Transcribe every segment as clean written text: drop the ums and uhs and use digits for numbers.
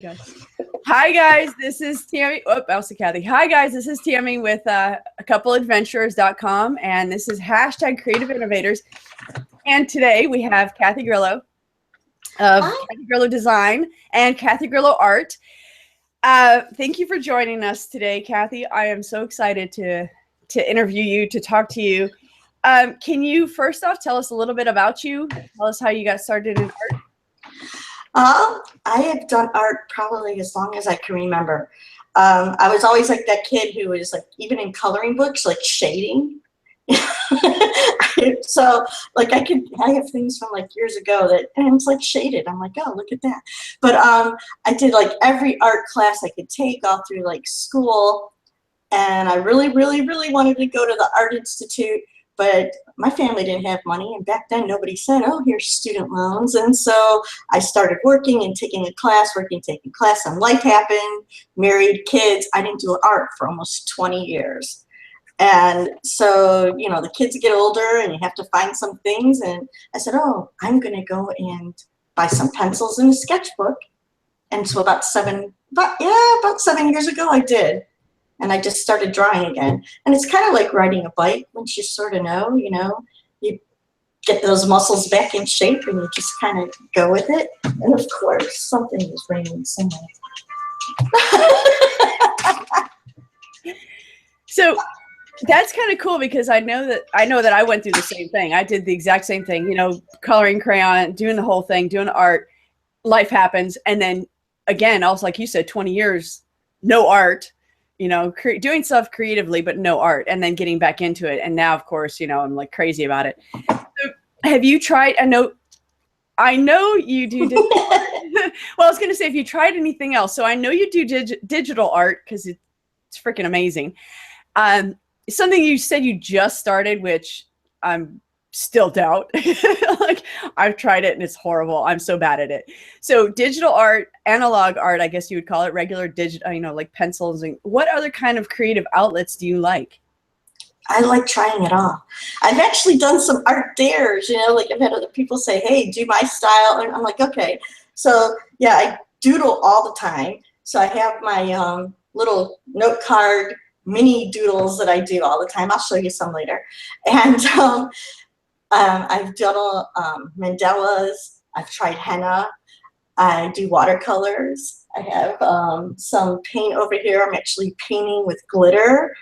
Guys. Hi guys, this is Tammy. Oh, also Kathy. Hi guys, this is Tammy with a coupleadventurers.com, and this is hashtag Creative Innovators. And today we have Kathy Grillo of Kathy Grillo Design and Kathy Grillo Art. Thank you for joining us today, Kathy. I am so excited to interview you, to talk to you. Can you first off tell us a little bit about you? Tell us how you got started in art. I have done art probably as long as I can remember. I was always like that kid who was like, even in coloring books, like shading. So like I have things from like years ago that, and it's like shaded. I'm like, oh, look at that. But I did like every art class I could take all through like school. And I really, really, really wanted to go to the Art Institute. But my family didn't have money, and back then nobody said, oh, here's student loans. And so I started working and taking a class, taking class, and life happened, married, kids. I didn't do art for almost 20 years. And so, you know, the kids get older and you have to find some things. And I said, oh, I'm going to go and buy some pencils and a sketchbook. And so about 7 years ago, I did. And I just started drawing again. And it's kind of like riding a bike. Once you sort of know, you get those muscles back in shape and you just kind of go with it. And of course, something is raining somewhere. So that's kind of cool, because I know that I went through the same thing. I did the exact same thing, coloring crayon, doing the whole thing, doing art. Life happens. And then again, also like you said, 20 years, no art. Doing stuff creatively, but no art, and then getting back into it. And now, of course, I'm like crazy about it. So have you tried, I know you do, well, I was going to say, if you tried anything else. So I know you do digital art, because it's freaking amazing. Something you said you just started, which I'm still doubt. Like, I've tried it and it's horrible. I'm so bad at it. So digital art, analog art, I guess you would call it, regular digital, like pencils. And what other kind of creative outlets do you like? I like trying it all. I've actually done some art dares, like I've had other people say, hey, do my style. And I'm like, okay. So yeah, I doodle all the time. So I have my little note card mini doodles that I do all the time. I'll show you some later. And I've done mandalas. I've tried henna. I do watercolors. I have some paint over here. I'm actually painting with glitter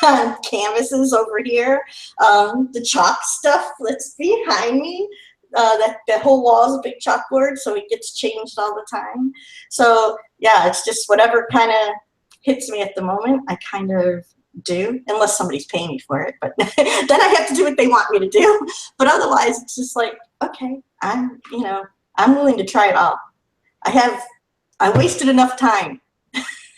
on canvases over here. The chalk stuff that's behind me, that whole wall is a big chalkboard, so it gets changed all the time. So yeah, it's just whatever kind of hits me at the moment, I kind of do, unless somebody's paying me for it, but then I have to do what they want me to do. But otherwise, it's just like, okay, I'm willing to try it all. I wasted enough time.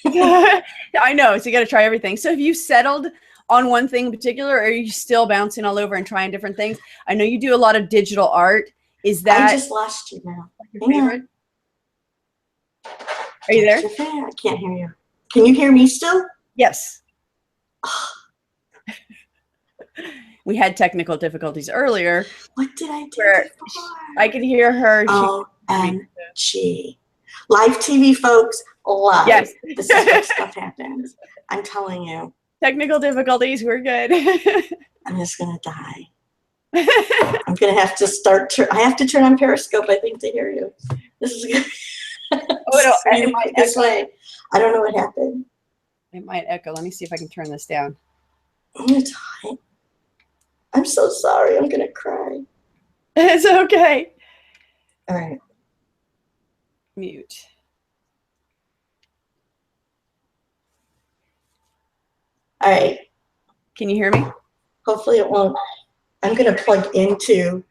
I know, so you got to try everything. So have you settled on one thing in particular, or are you still bouncing all over and trying different things? I know you do a lot of digital art. Is that, I just lost you now. Your favorite? Are you there? I can't hear you. Can you hear me still? Yes. We had technical difficulties earlier. What did I do before? I could hear her. OMG. Live TV, folks. Live. Yes. This is what stuff happens. I'm telling you. Technical difficulties. We're good. I'm just going to die. I'm going to have to I have to turn on Periscope, I think, to hear you. This is good. This way. I don't know what happened. It might echo. Let me see if I can turn this down. I'm so sorry. I'm going to cry. It's okay. All right. Mute. All right. Can you hear me? Hopefully it won't. I'm going to plug into.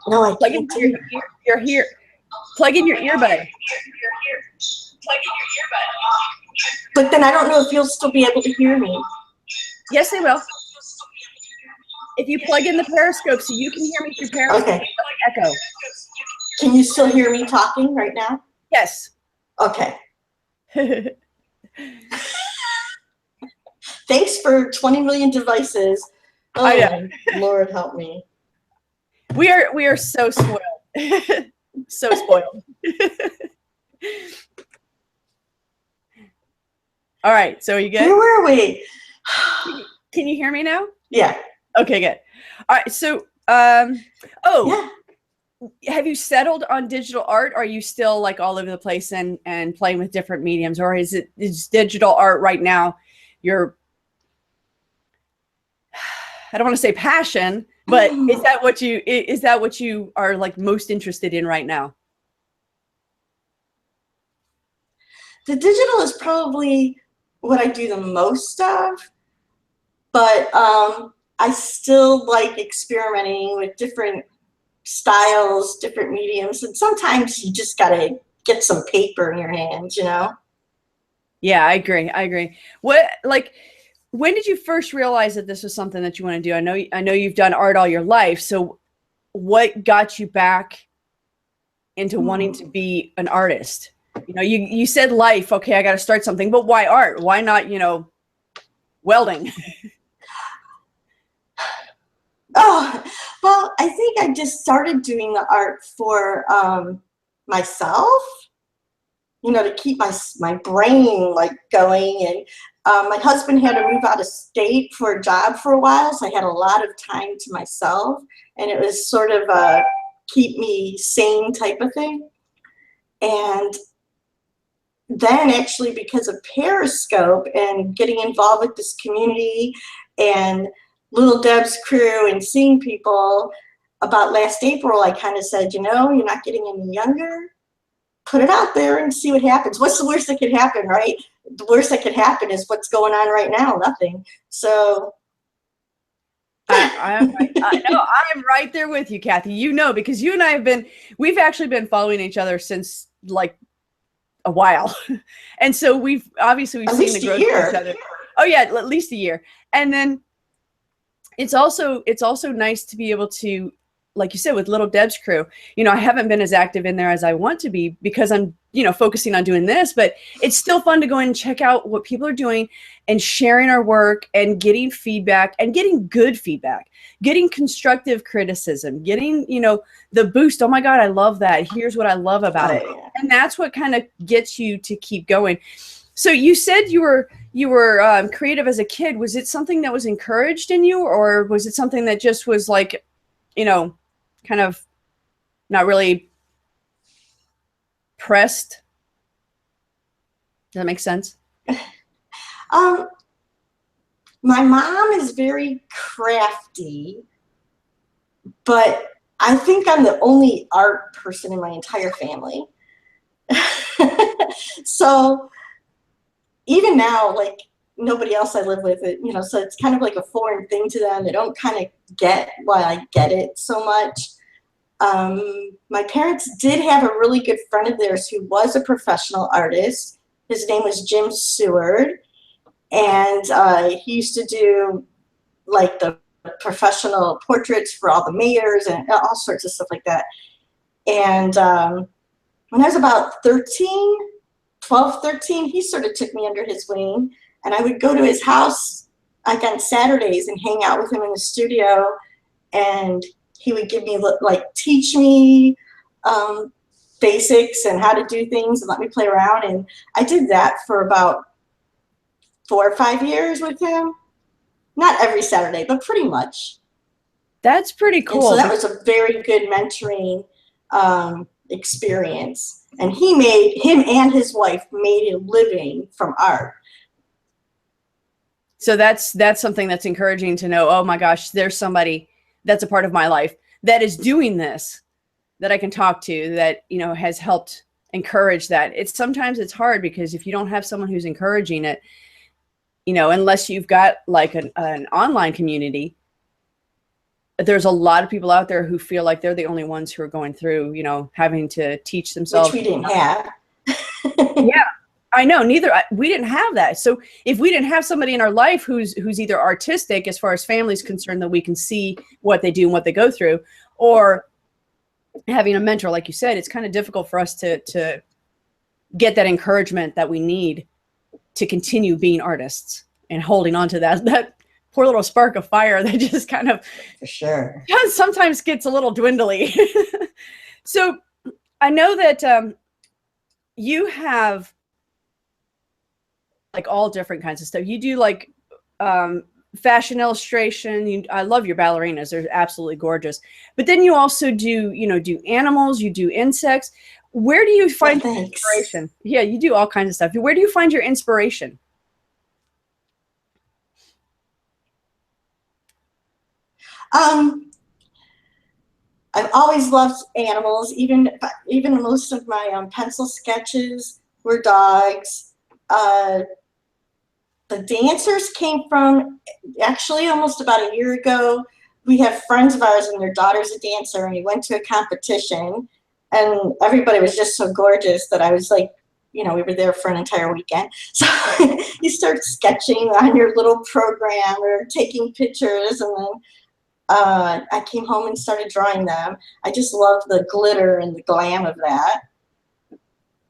No, I plug can't. Into your ear. Plug in your earbud. But then I don't know if you'll still be able to hear me. Yes, they will. If you plug in the Periscope so you can hear me through Periscope, okay. Echo. Can you still hear me talking right now? Yes. Okay. Thanks for 20 million devices. Oh, Lord help me. We are so spoiled. So spoiled. All right. So are you good? Where were we? Can you hear me now? Yeah. Okay, good. All right. So, Yeah. have you settled on digital art? Are you still like all over the place and playing with different mediums, or is digital art right now your, I don't want to say passion, but is that what you are like most interested in right now? The digital is probably what I do the most of, but I still like experimenting with different styles, different mediums, and sometimes you just gotta get some paper in your hands, you know? Yeah, I agree. What, like, when did you first realize that this was something that you want to do? I know you've done art all your life. So what got you back into wanting to be an artist? You know, you said life, okay, I got to start something, but why art? Why not, welding? Oh, well, I think I just started doing the art for myself, to keep my brain like going. And my husband had to move out of state for a job for a while, so I had a lot of time to myself, and it was sort of a keep me sane type of thing. And then actually, because of Periscope and getting involved with this community and Little Deb's crew and seeing people, about last April, I kind of said, you're not getting any younger. Put it out there and see what happens. What's the worst that could happen, right? The worst that could happen is what's going on right now, nothing. So I know I'm right there with you, Kathy. Because you and I we've actually been following each other since like a while. And so we've seen the growth of each other. Oh yeah, at least a year. And then it's also nice to be able to, like you said, with Little Deb's crew, I haven't been as active in there as I want to be because I'm, focusing on doing this, but it's still fun to go in and check out what people are doing and sharing our work and getting feedback and getting good feedback, getting constructive criticism, getting, the boost. Oh my God, I love that. Here's what I love about it. And that's what kind of gets you to keep going. So you said you were creative as a kid. Was it something that was encouraged in you, or was it something that just was like, kind of not really pressed? Does that make sense? My mom is very crafty, but I think I'm the only art person in my entire family. So even now, like, nobody else I live with, so it's kind of like a foreign thing to them. They don't kind of get why I get it so much. My parents did have a really good friend of theirs who was a professional artist. His name was Jim Seward, and he used to do like the professional portraits for all the mayors and all sorts of stuff like that. And when I was about 12, 13, he sort of took me under his wing, and I would go to his house like on Saturdays and hang out with him in the studio, and he would give me, like, teach me basics and how to do things and let me play around. And I did that for about 4 or 5 years with him. Not every Saturday, but pretty much. That's pretty cool. And so that was a very good mentoring experience. And him and his wife made a living from art. So that's something that's encouraging to know. Oh my gosh, there's somebody that's a part of my life that is doing this, that I can talk to, that, has helped encourage that. Sometimes it's hard because if you don't have someone who's encouraging it, unless you've got like an online community, there's a lot of people out there who feel like they're the only ones who are going through, having to teach themselves. Which we didn't have. Yeah, I know. We didn't have that. So if we didn't have somebody in our life who's either artistic as far as family's concerned, that we can see what they do and what they go through, or having a mentor, like you said, it's kind of difficult for us to get that encouragement that we need to continue being artists and holding on to that poor little spark of fire that just kind of, for sure, sometimes gets a little dwindly. So I know that you have like all different kinds of stuff. You do like fashion illustration. I love your ballerinas. They're absolutely gorgeous. But then you also do, do animals, you do insects. Where do you find inspiration? Yeah, you do all kinds of stuff. Where do you find your inspiration? I've always loved animals. Even most of my pencil sketches were dogs. The dancers came from actually almost about a year ago. We have friends of ours and their daughter's a dancer, and we went to a competition, and everybody was just so gorgeous that I was like, we were there for an entire weekend. So you start sketching on your little program or taking pictures, and then I came home and started drawing them. I just love the glitter and the glam of that.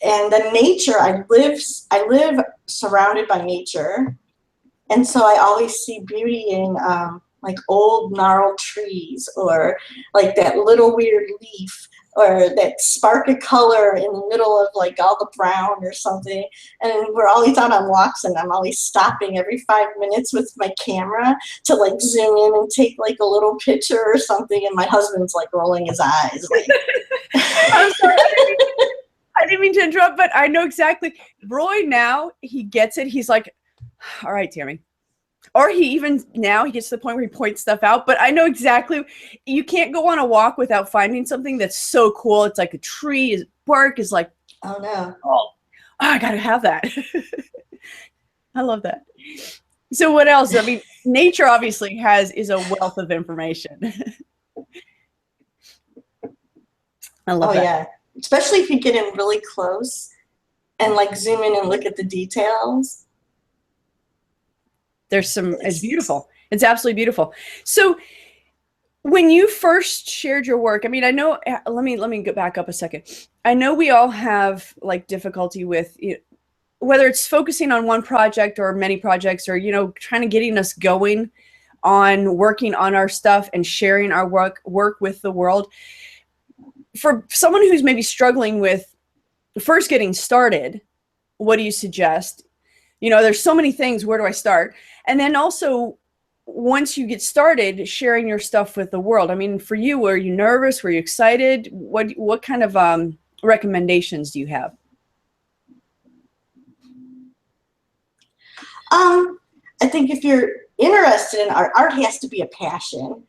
And the nature, I live surrounded by nature, and so I always see beauty in like old gnarled trees, or like that little weird leaf, or that spark of color in the middle of like all the brown or something. And we're always out on walks, and I'm always stopping every 5 minutes with my camera to like zoom in and take like a little picture or something. And my husband's like rolling his eyes like I'm sorry. I didn't mean to interrupt, but I know exactly. Roy now, he gets it. He's like, all right, Tammy. Or he gets to the point where he points stuff out. But I know exactly. You can't go on a walk without finding something that's so cool. It's like a tree. His bark is like, oh no. Oh, I got to have that. I love that. So what else? I mean, nature obviously is a wealth of information. I love that. Yeah. Especially if you get in really close and like zoom in and look at the details. It's beautiful. It's absolutely beautiful. So when you first shared your work, I mean, I know, let me go back up a second. I know we all have like difficulty with whether it's focusing on one project or many projects, or, trying to getting us going on working on our stuff and sharing our work with the world. For someone who's maybe struggling with first getting started, what do you suggest? There's so many things. Where do I start? And then also, once you get started, sharing your stuff with the world. I mean, for you, were you nervous? Were you excited? What kind of recommendations do you have? I think if you're interested in art has to be a passion.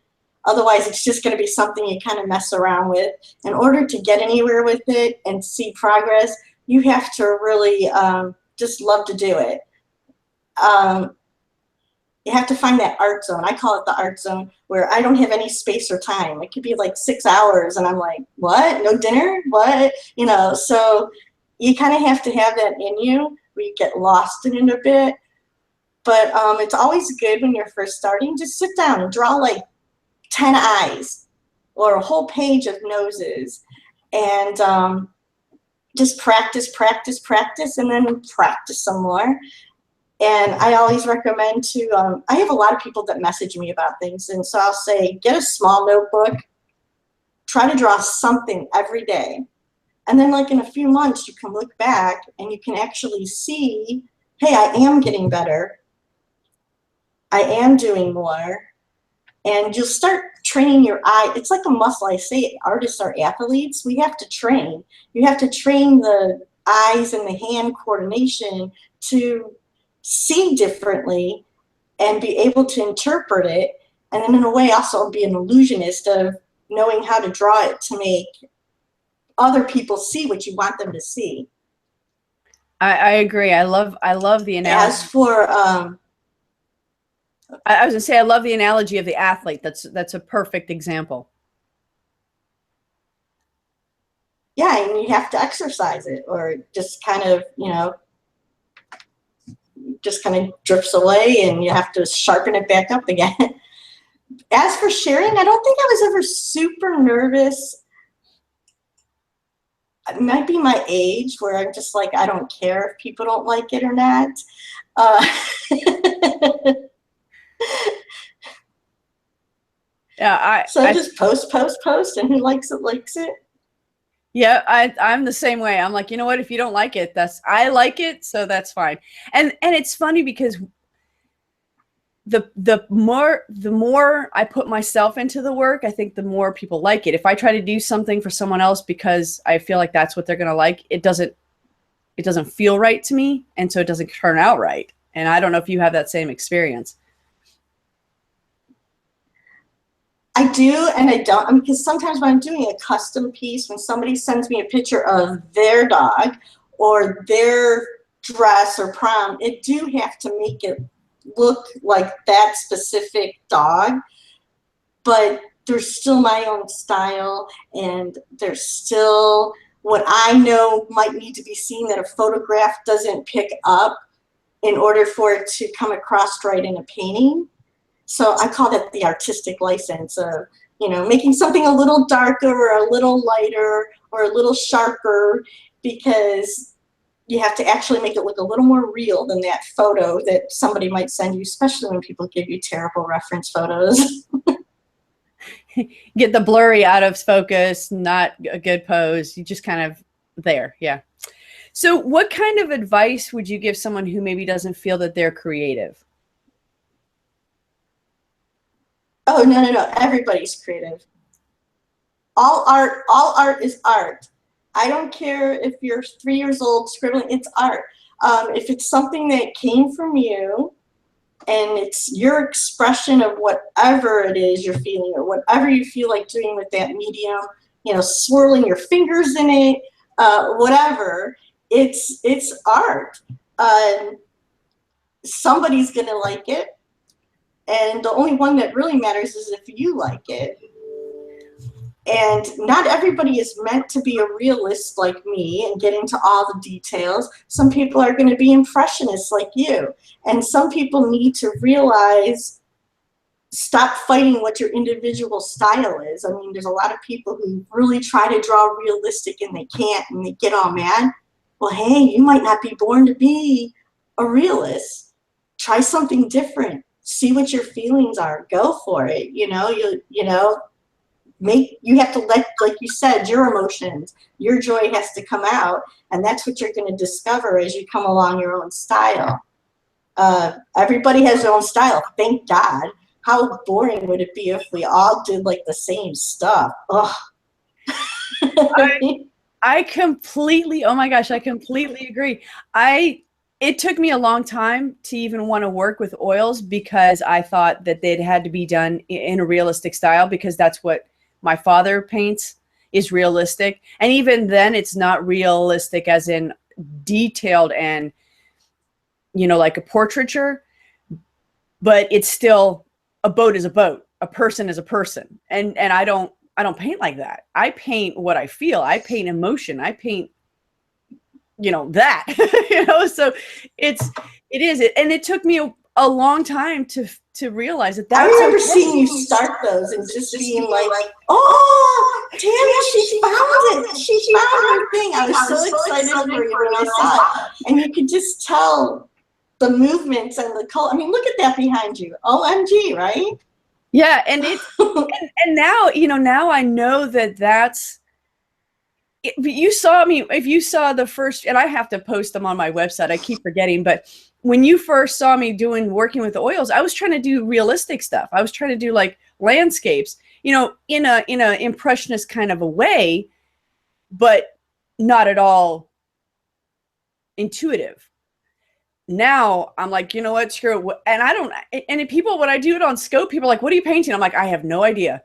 Otherwise, it's just going to be something you kind of mess around with. In order to get anywhere with it and see progress, you have to really just love to do it. You have to find that art zone. I call it the art zone, where I don't have any space or time. It could be like 6 hours, and I'm like, what? No dinner? What? So you kind of have to have that in you, where you get lost in it a bit. But it's always good when you're first starting. Just sit down and draw like 10 eyes or a whole page of noses, and just practice, and then practice some more. And I always recommend I have a lot of people that message me about things, and so I'll say, get a small notebook, try to draw something every day. And then like in a few months, you can look back and you can actually see, hey, I am getting better. I am doing more. And you'll start training your eye. It's like a muscle. I say artists are athletes. We have to train. You have to train the eyes and the hand coordination to see differently and be able to interpret it. And then in a way also be an illusionist of knowing how to draw it to make other people see what you want them to see. I agree. I love the analogy. As for I was gonna say, I love the analogy of the athlete. That's a perfect example. Yeah, and you have to exercise it, or just kind of, just kind of drifts away, and you have to sharpen it back up again. As for sharing, I don't think I was ever super nervous. It might be my age, where I'm just like, I don't care if people don't like it or not. Yeah, so I just post, and who likes it, likes it. Yeah, I'm the same way. I'm like, you know what? If you don't like it, I like it, so that's fine. And it's funny because the more I put myself into the work, I think the more people like it. If I try to do something for someone else because I feel like that's what they're gonna like, it doesn't feel right to me, and so it doesn't turn out right. And I don't know if you have that same experience. I do and I don't. I mean, because sometimes when I'm doing a custom piece, when somebody sends me a picture of their dog or their dress or prom, it do have to make it look like that specific dog, but there's still my own style, and there's still what I know might need to be seen that a photograph doesn't pick up in order for it to come across right in a painting. So I call that the artistic license of, making something a little darker or a little lighter or a little sharper, because you have to actually make it look a little more real than that photo that somebody might send you, especially when people give you terrible reference photos. Get the blurry out of focus, not a good pose. You just kind of there. Yeah. So what kind of advice would you give someone who maybe doesn't feel that they're creative? Oh, no, no, no. Everybody's creative. All art is art. I don't care if you're 3 years old scribbling, it's art. If it's something that came from you and it's your expression of whatever it is you're feeling or whatever you feel like doing with that medium, swirling your fingers in it, whatever, it's art. Somebody's gonna like it. And the only one that really matters is if you like it. And not everybody is meant to be a realist like me and get into all the details. Some people are going to be impressionists like you. And some people need to realize, stop fighting what your individual style is. I mean, there's a lot of people who really try to draw realistic and they can't, and they get all mad. Well, hey, you might not be born to be a realist. Try something different. See what your feelings are. Go for it. You have to let, like you said, your emotions, your joy has to come out, and that's what you're going to discover as you come along your own style. Everybody has their own style, thank God. How boring would it be if we all did like the same stuff? Ugh. I completely, oh my gosh, I completely agree. It took me a long time to even want to work with oils because I thought that they'd had to be done in a realistic style, because that's what my father paints is realistic. And even then it's not realistic as in detailed and, like a portraiture, but it's still, a boat is a boat. A person is a person. And I don't paint like that. I paint what I feel. I paint emotion. I paint, that, so it is. And it took me a long time to realize that I remember seeing you start those and just being like, oh, Tammy, she found it. She found her thing. I was so excited for you when I saw it. And you could just tell the movements and the color. I mean, look at that behind you. OMG, right? Yeah. And and now, now I know that's, if you saw the first, and I have to post them on my website, I keep forgetting, but when you first saw me working with the oils, I was trying to do realistic stuff. I was trying to do like landscapes, in a impressionist kind of a way, but not at all intuitive. Now I'm like, you know what, screw it. And I don't, and people, when I do it on scope, people are like, what are you painting? I'm like, I have no idea.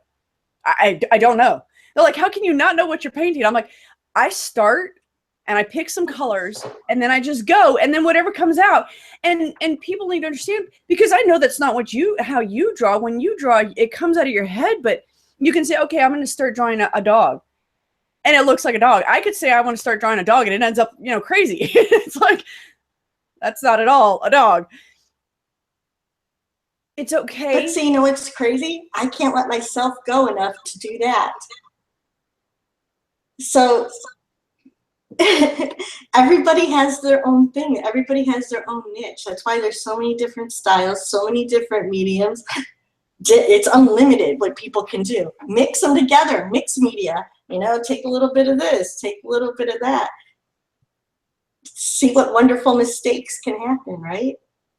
I don't know. They're like, how can you not know what you're painting? I'm like, I start and I pick some colors and then I just go, and then whatever comes out. And people need to understand, because I know that's not how you draw. When you draw, it comes out of your head, but you can say, okay, I'm going to start drawing a dog, and it looks like a dog. I could say I want to start drawing a dog and it ends up, crazy. It's like, that's not at all a dog. It's okay. But see, what's crazy? I can't let myself go enough to do that. So everybody has their own thing. Everybody has their own niche. That's why there's so many different styles, so many different mediums. It's unlimited what people can do. Mix them together, mix media. You know, take a little bit of this, take a little bit of that. See what wonderful mistakes can happen, right?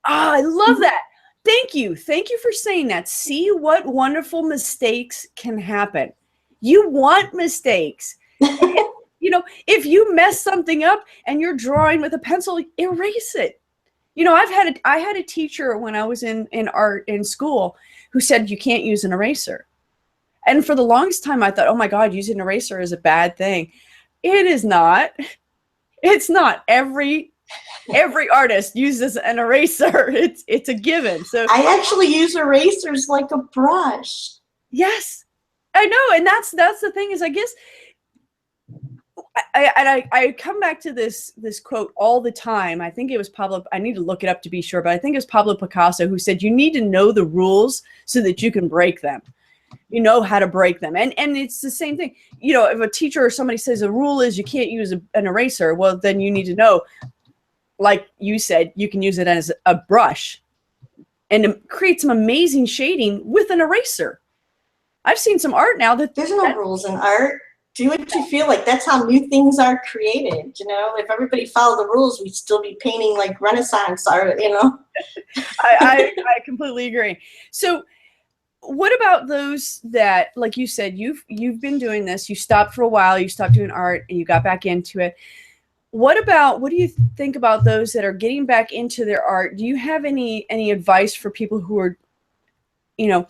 Oh, I love that. Thank you. Thank you for saying that. See what wonderful mistakes can happen. You want mistakes. You know, if you mess something up and you're drawing with a pencil, erase it. You know, I had a teacher when I was in art in school who said you can't use an eraser. And for the longest time I thought, oh my God, using an eraser is a bad thing. It is not. It's not. Every artist uses an eraser. It's a given. So I actually use erasers like a brush. yes, I know, and that's the thing is, I guess I come back to this quote all the time. I think it was Pablo. I need to look it up to be sure, but I think it was Pablo Picasso who said, "You need to know the rules so that you can break them. You know how to break them." And it's the same thing. You know, if a teacher or somebody says a rule is you can't use an eraser, well, then you need to know, like you said, you can use it as a brush and create some amazing shading with an eraser. I've seen some art now that there's no rules in art. Do what you feel like. That's how new things are created. You know, if everybody followed the rules, we'd still be painting like Renaissance art, you know? I completely agree. So what about those that, like you said, you've been doing this, you stopped for a while, you stopped doing art and you got back into it. What do you think about those that are getting back into their art? Do you have any advice for people who are, you know,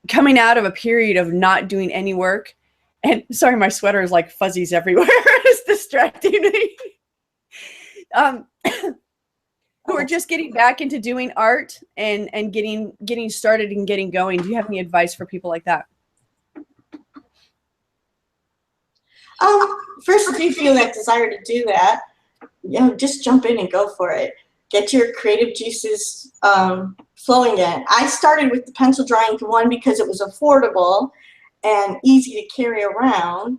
coming out of a period of not doing any work? And sorry, my sweater is like fuzzies everywhere. It's distracting me. Who are just getting back into doing art and getting started and getting going. Do you have any advice for people like that? First, if you feel that desire to do that, you know, just jump in and go for it. Get your creative juices flowing in. I started with the pencil drawing, one, because it was affordable and easy to carry around.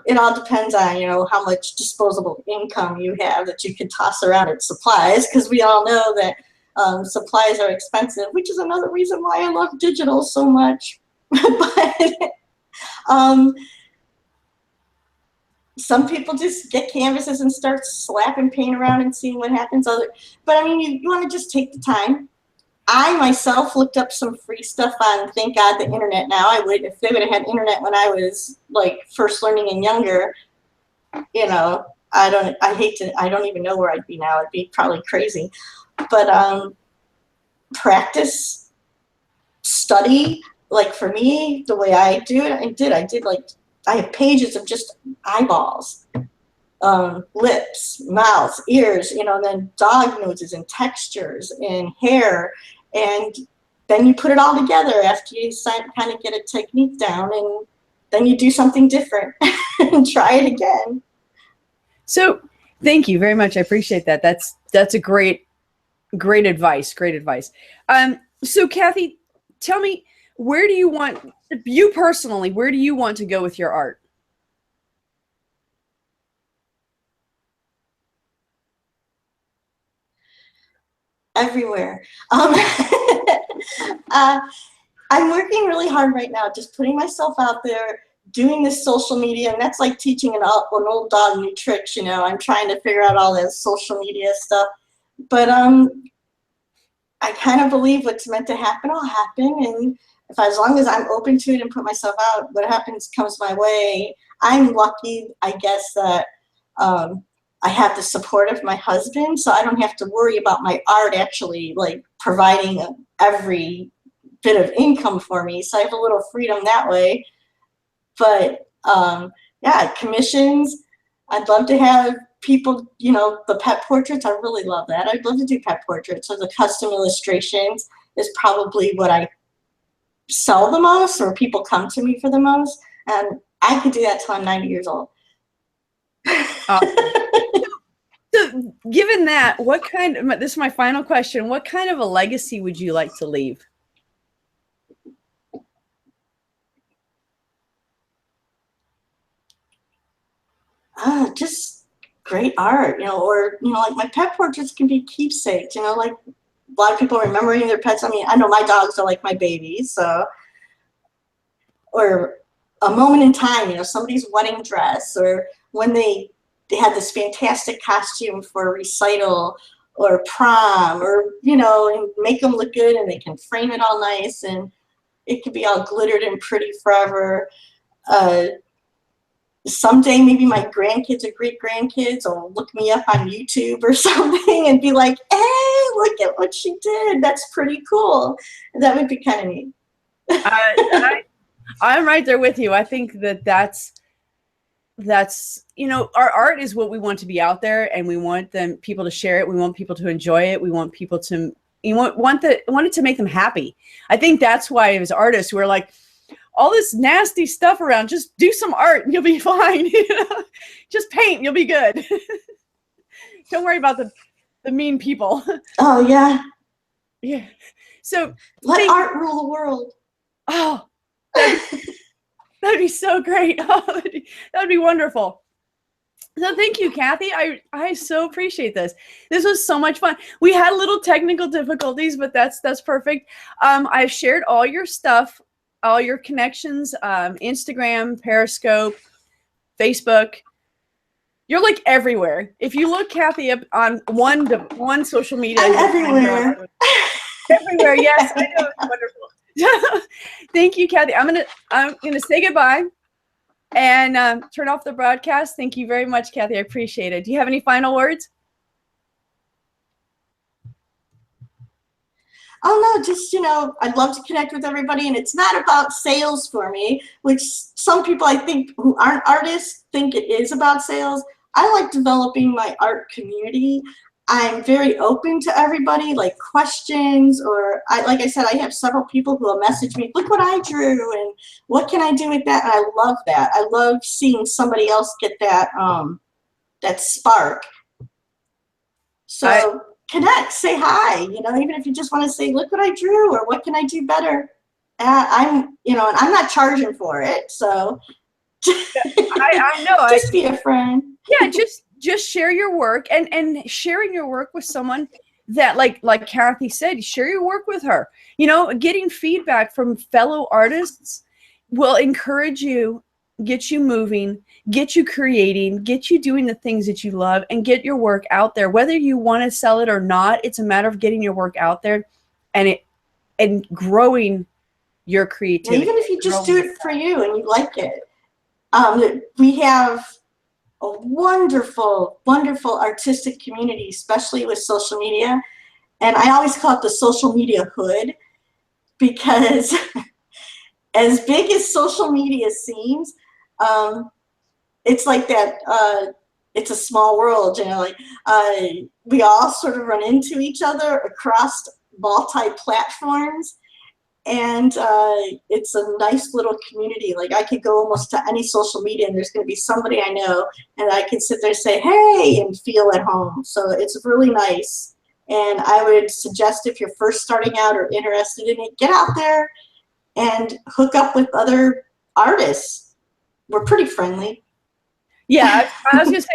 It all depends on, you know, how much disposable income you have that you can toss around at supplies, because we all know that supplies are expensive, which is another reason why I love digital so much. But some people just get canvases and start slapping paint around and seeing what happens. But I mean, you want to just take the time. I myself looked up some free stuff on, thank God, the internet now. I would, if they would have had internet when I was like first learning and younger, you know, I don't even know where I'd be now. I'd be probably crazy. But practice, study, like for me, the way I do it, I did like, I have pages of just eyeballs, lips, mouth, ears, you know, and then dog noses and textures and hair. And then you put it all together after you kind of get a technique down, and then you do something different and try it again. So thank you very much. I appreciate that. That's a great advice. Great advice. So Kathy, tell me, where do you want, you personally, where do you want to go with your art? Everywhere. I'm working really hard right now, just putting myself out there, doing this social media, and that's like teaching an old dog new tricks, you know. I'm trying to figure out all this social media stuff. But I kind of believe what's meant to happen will happen, and as long as I'm open to it and put myself out, what happens comes my way. I'm lucky, I guess, that I have the support of my husband, so I don't have to worry about my art actually like providing every bit of income for me. So I have a little freedom that way. But yeah, commissions, I'd love to have people, you know, the pet portraits, I really love that. I'd love to do pet portraits. So the custom illustrations is probably what I sell the most, or people come to me for the most. And I could do that till I'm 90 years old. So given that, this is my final question, what kind of a legacy would you like to leave? Just great art, you know, or, you know, like my pet portraits can be keepsakes, you know, like a lot of people remembering their pets. I mean, I know my dogs are like my babies, so, or a moment in time, you know, somebody's wedding dress, or when they had this fantastic costume for a recital or prom, or, you know, and make them look good, and they can frame it all nice, and it could be all glittered and pretty forever. Someday maybe my grandkids or great grandkids will look me up on YouTube or something and be like, hey, look at what she did. That's pretty cool. That would be kind of neat. I'm right there with you. I think that that's, you know, our art is what we want to be out there, and we want people to share it. We want people to enjoy it. We want people to, want it to make them happy. I think that's why as artists, we're like, all this nasty stuff around, just do some art and you'll be fine. You know? Just paint and you'll be good. Don't worry about the mean people. Oh, yeah. Yeah. So let art rule the world. Oh, that'd be so great. Oh, that would be wonderful. So thank you, Kathy. I so appreciate this. This was so much fun. We had little technical difficulties, but that's perfect. I've shared all your stuff, all your connections, Instagram, Periscope, Facebook. You're like everywhere. If you look Kathy up on one social media, I'm everywhere. Everywhere, yes, I know, it's wonderful. Thank you, Kathy. I'm gonna say goodbye and turn off the broadcast. Thank you very much, Kathy. I appreciate it. Do you have any final words? Oh, no, just, you know, I'd love to connect with everybody, and it's not about sales for me, which some people I think who aren't artists think it is about sales. I like developing my art community. I'm very open to everybody, like questions, or like I said, I have several people who will message me, look what I drew, and what can I do with that? And I love that. I love seeing somebody else get that, that spark. So connect, say hi, you know, even if you just want to say, look what I drew, or what can I do better? I'm, you know, and I'm not charging for it, so I know. Just be a friend. Yeah, just share your work, and sharing your work with someone that like Kathy said, share your work with her. You know, getting feedback from fellow artists will encourage you, get you moving, get you creating, get you doing the things that you love, and get your work out there. Whether you want to sell it or not, it's a matter of getting your work out there and growing your creativity. Even if you just do it for you and you like it. We have a wonderful, wonderful artistic community, especially with social media. And I always call it the social media hood, because as big as social media seems, it's like that, it's a small world, you know, like we all sort of run into each other across multi-platforms. And it's a nice little community. Like I could go almost to any social media and there's going to be somebody I know, and I can sit there and say, hey, and feel at home. So it's really nice. And I would suggest, if you're first starting out or interested in it, get out there and hook up with other artists. We're pretty friendly. Yeah, I was going to say,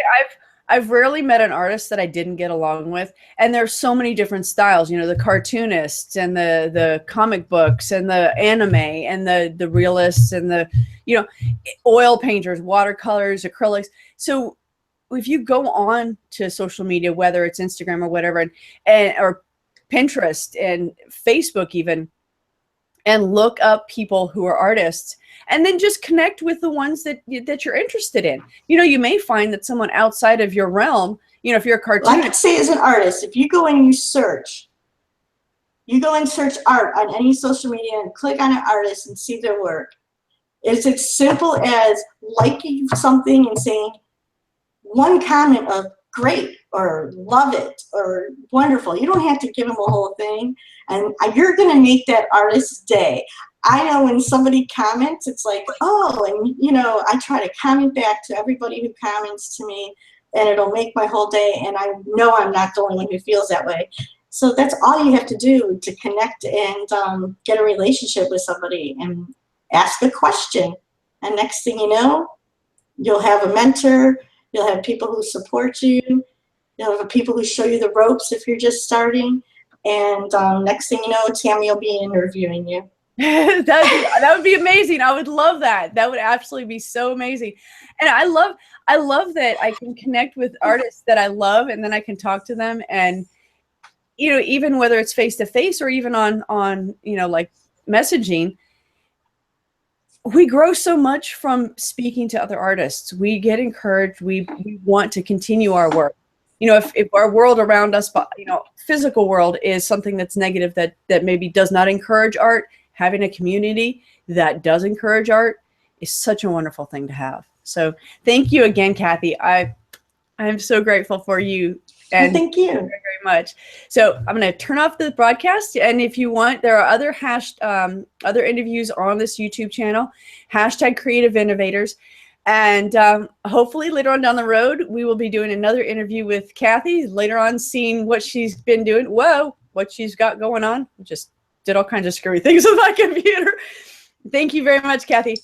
I've rarely met an artist that I didn't get along with. And there's so many different styles, you know, the cartoonists and the comic books and the anime and the realists and the, you know, oil painters, watercolors, acrylics. So if you go on to social media, whether it's Instagram or whatever, or Pinterest and Facebook even, and look up people who are artists, and then just connect with the ones that you're interested in. You know, you may find that someone outside of your realm, you know, if you're a cartoonist. Well, I could say as an artist, if you go and you go and search art on any social media and click on an artist and see their work. It's as simple as liking something and saying one comment of great or love it or wonderful. You don't have to give them a whole thing, and you're going to make that artist's day. I know when somebody comments, it's like, oh, and you know, I try to comment back to everybody who comments to me, and it'll make my whole day, and I know I'm not the only one who feels that way. So that's all you have to do to connect and get a relationship with somebody, and ask a question. And next thing you know, you'll have a mentor, you'll have people who support you, you'll have people who show you the ropes if you're just starting, and next thing you know, Tammy will be interviewing you. That would be amazing. I would love that. That would absolutely be so amazing. And I love that I can connect with artists that I love, and then I can talk to them, and even whether it's face to face or even on like messaging, we grow so much from speaking to other artists. We get encouraged. We want to continue our work. If our world around us, physical world is something that's negative, that maybe does not encourage art, having a community that does encourage art is such a wonderful thing to have. So thank you again, Kathy. I'm so grateful for you. And thank you very, very much. So I'm going to turn off the broadcast. And if you want, there are other interviews on this YouTube channel, #CreativeInnovators. And hopefully later on down the road, we will be doing another interview with Kathy, later on seeing what she's been doing. Whoa, what she's got going on. Just did all kinds of scary things with my computer. Thank you very much, Kathy.